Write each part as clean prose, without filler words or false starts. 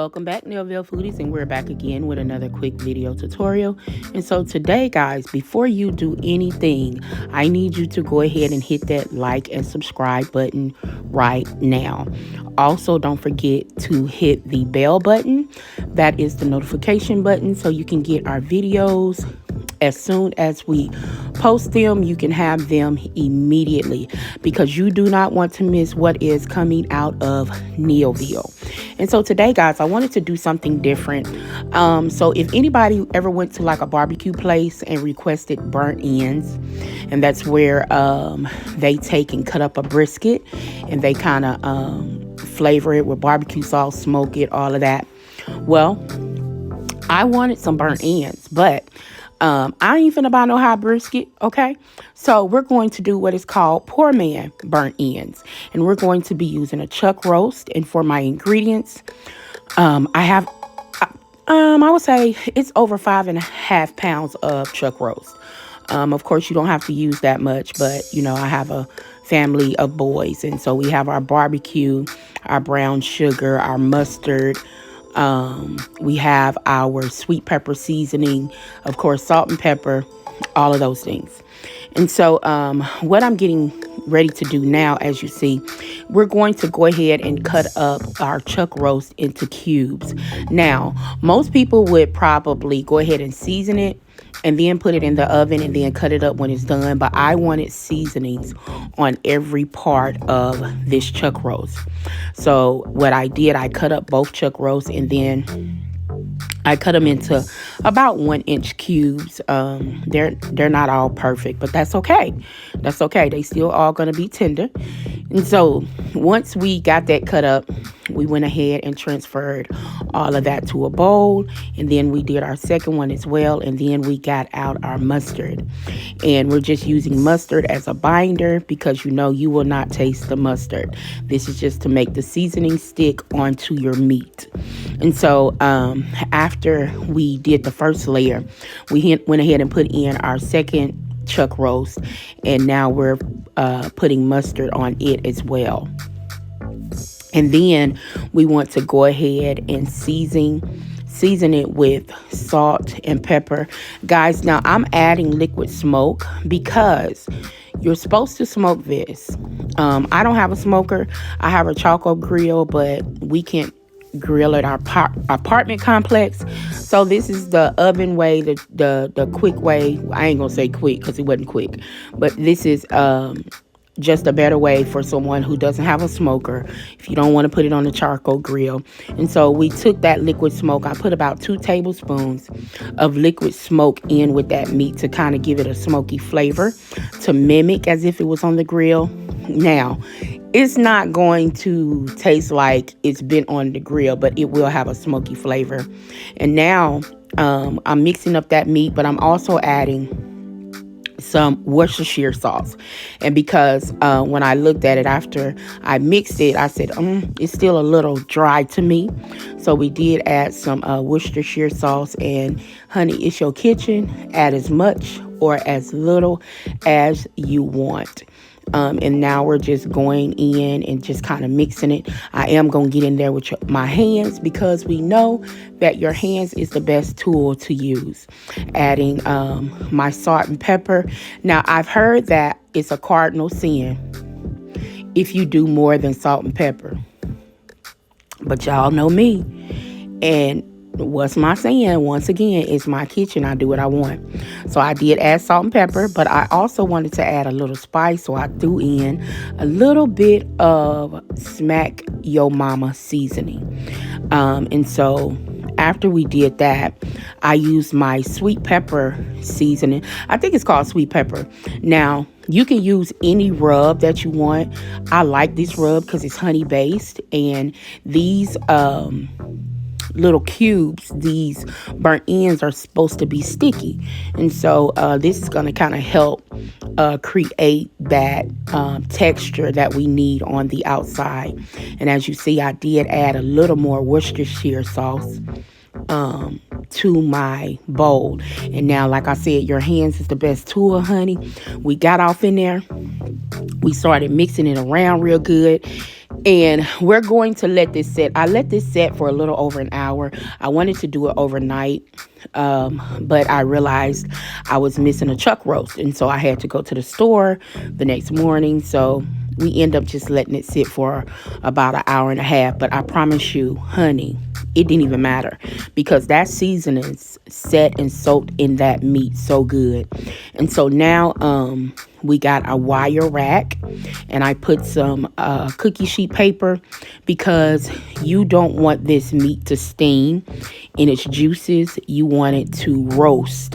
Welcome back, Neilville Foodies, and we're back again with another quick video tutorial. And so today, guys, before you do anything, I need you to go ahead and hit that like and subscribe button right now. Also, don't forget to hit the bell button. That is the notification button, so you can get our videos as soon as we post them. You can have them immediately because you do not want to miss what is coming out of Neilville. And so today, guys, I wanted to do something different. So if anybody ever went to like a barbecue place and requested burnt ends, and that's where they take and cut up a brisket and they kind of flavor it with barbecue sauce, smoke it, all of that. Well, I wanted some burnt ends, but I ain't finna buy no hot brisket, okay? So we're going to do what is called poor man burnt ends. And we're going to be using a chuck roast. And for my ingredients, I would say it's over 5.5 pounds of chuck roast. Of course, you don't have to use that much, but, you know, I have a family of boys. And so we have our barbecue, our brown sugar, our mustard. We have our sweet pepper seasoning, of course, salt and pepper, all of those things. And so what I'm getting ready to do now, as you see, we're going to go ahead and cut up our chuck roast into cubes. Now, most people would probably go ahead and season it and then put it in the oven and then cut it up when it's done. But I wanted seasonings on every part of this chuck roast. So what I did, I cut up both chuck roasts and then I cut them into about 1-inch cubes. They're not all perfect, but that's okay. That's okay. They still all gonna be tender. And so once we got that cut up, we went ahead and transferred all of that to a bowl. And then we did our second one as well. And then we got out our mustard. And we're just using mustard as a binder because, you know, you will not taste the mustard. This is just to make the seasoning stick onto your meat. And so after we did the first layer, we went ahead and put in our second chuck roast. And now we're putting mustard on it as well. And then we want to go ahead and season it with salt and pepper. Guys, now I'm adding liquid smoke because you're supposed to smoke this. I don't have a smoker. I have a charcoal grill, but we can't grill at our apartment complex. So this is the oven way, the quick way. I ain't gonna say quick because it wasn't quick, but this is just a better way for someone who doesn't have a smoker if you don't want to put it on the charcoal grill. And so we took that liquid smoke. I put about 2 tablespoons of liquid smoke in with that meat to kind of give it a smoky flavor to mimic as if it was on the grill. Now, it's not going to taste like it's been on the grill, but it will have a smoky flavor. And now I'm mixing up that meat, but I'm also adding some Worcestershire sauce. And because when I looked at it after I mixed it, I said, it's still a little dry to me. So we did add some Worcestershire sauce. And honey, it's your kitchen. Add as much or as little as you want. And now we're just going in and just kind of mixing it. I am going to get in there with my hands because we know that your hands is the best tool to use. Adding my salt and pepper. Now, I've heard that it's a cardinal sin if you do more than salt and pepper. But y'all know me. And what's my saying? Once again, it's my kitchen. I do what I want. So I did add salt and pepper, but I also wanted to add a little spice. So I threw in a little bit of Smack Yo Mama seasoning. And so after we did that, I used my sweet pepper seasoning. I think it's called sweet pepper. Now, you can use any rub that you want. I like this rub because it's honey based. And these little cubes, these burnt ends are supposed to be sticky. And so this is going to kind of help create that texture that we need on the outside. And as you see, I did add a little more Worcestershire sauce to my bowl. And now, like I said, your hands is the best tool, honey. We got off in there. We started mixing it around real good. And we're going to let this set. I let this set for a little over an hour. I wanted to do it overnight, but I realized I was missing a chuck roast. And so I had to go to the store the next morning. So we end up just letting it sit for about an hour and a half. But I promise you, honey, it didn't even matter because that seasoning's set and soaked in that meat so good. And so now we got a wire rack, and I put some cookie sheet paper because you don't want this meat to steam in its juices. You want it to roast,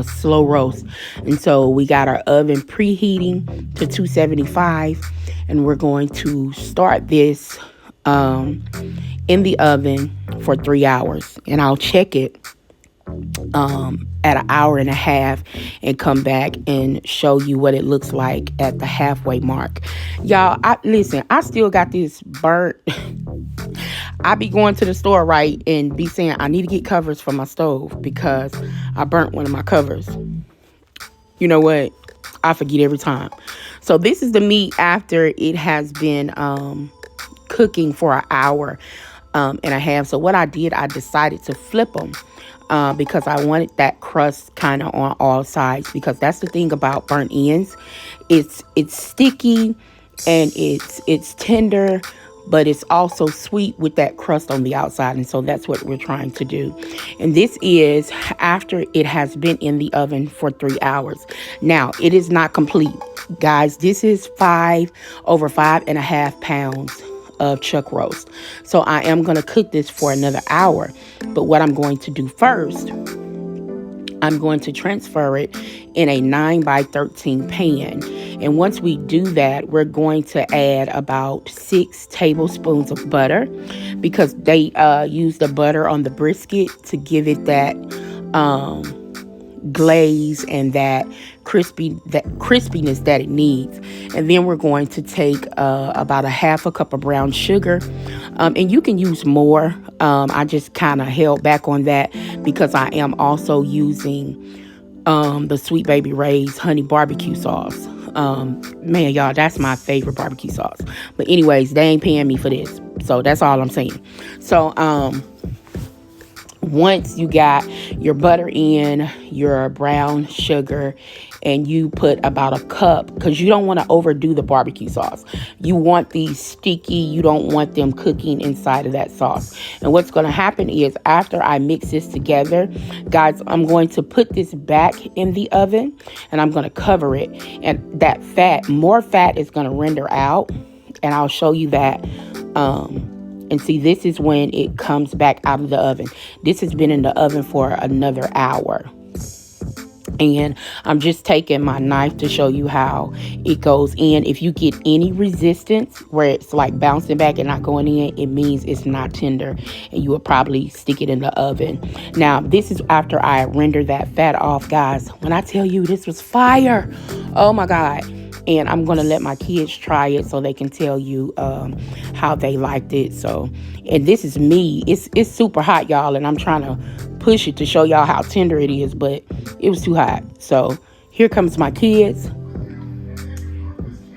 slow roast. And so we got our oven preheating to 275, and we're going to start this in the oven for 3 hours, and I'll check it at an hour and a half and come back and show you what it looks like at the halfway mark. Y'all, listen, I still got this burnt. I be going to the store, right, and be saying I need to get covers for my stove because I burnt one of my covers. You know what? I forget every time. So this is the meat after it has been cooking for an hour and a half. So what I did, I decided to flip them because I wanted that crust kind of on all sides, because that's the thing about burnt ends. It's sticky and it's tender, but it's also sweet with that crust on the outside. And so that's what we're trying to do. And this is after it has been in the oven for 3 hours. Now, it is not complete, guys. This is over 5.5 pounds of chuck roast. So I am going to cook this for another hour. But what I'm going to do first, I'm going to transfer it in a 9x13 pan. And once we do that, we're going to add about 6 tablespoons of butter, because they use the butter on the brisket to give it that glaze and that crispiness that it needs. And then we're going to take about a half a cup of brown sugar, and you can use more. I just kind of held back on that because I am also using the Sweet Baby Ray's honey barbecue sauce. Man, y'all, that's my favorite barbecue sauce. But anyways, they ain't paying me for this, so that's all I'm saying. So once you got your butter in, your brown sugar, and you put about a cup, because you don't want to overdo the barbecue sauce. You want these sticky. You don't want them cooking inside of that sauce. And what's going to happen is, after I mix this together, guys, I'm going to put this back in the oven, and I'm going to cover it. And that fat, more fat is going to render out, and I'll show you that. And see, this is when it comes back out of the oven. This has been in the oven for another hour. And I'm just taking my knife to show you how it goes in. If you get any resistance where it's like bouncing back and not going in, it means it's not tender, and you will probably stick it in the oven. Now, this is after I render that fat off, guys. When I tell you this was fire, oh my God. And I'm going to let my kids try it so they can tell you how they liked it. So, and this is me. It's super hot, y'all. And I'm trying to push it to show y'all how tender it is. But it was too hot. So, here comes my kids.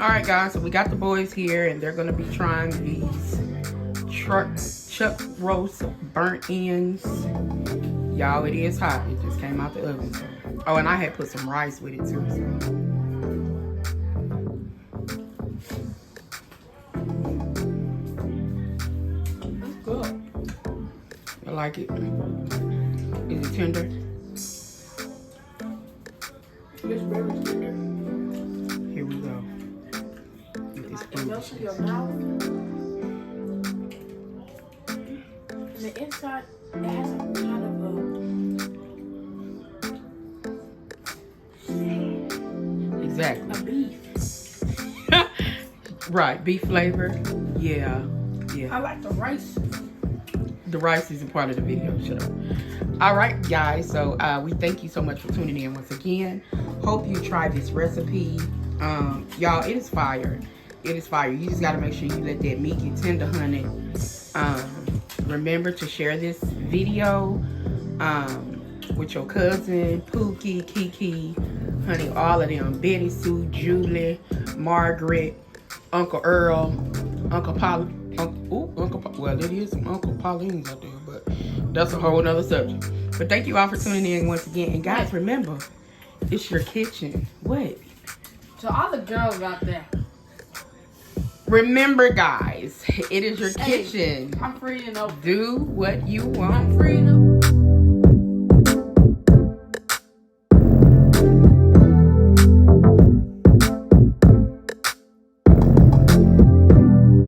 All right, guys. So, we got the boys here. And they're going to be trying these chuck roast burnt ends. Y'all, it is hot. It just came out the oven. So. Oh, and I had put some rice with it, too. So. I like it. Is it tender? It's very tender. Here we go. It melts in your mouth. And the inside, it has a kind of exactly. A beef. Right, beef flavor. Yeah. I like the rice. The rice isn't part of the video. Shut up. All right, guys. So we thank you so much for tuning in once again. Hope you try this recipe. Y'all, it is fire. It is fire. You just got to make sure you let that meat get tender, honey. Remember to share this video with your cousin, Pookie, Kiki, honey, all of them. Betty Sue, Julie, Margaret, Uncle Earl. Uncle Paul. Well, there is some Uncle Paulines out there, but that's a whole nother subject. But thank you all for tuning in once again. And guys, remember, it's your kitchen. What? To all the girls out there. Remember, guys, it is your kitchen. I'm free to know. Do what you want. I'm free to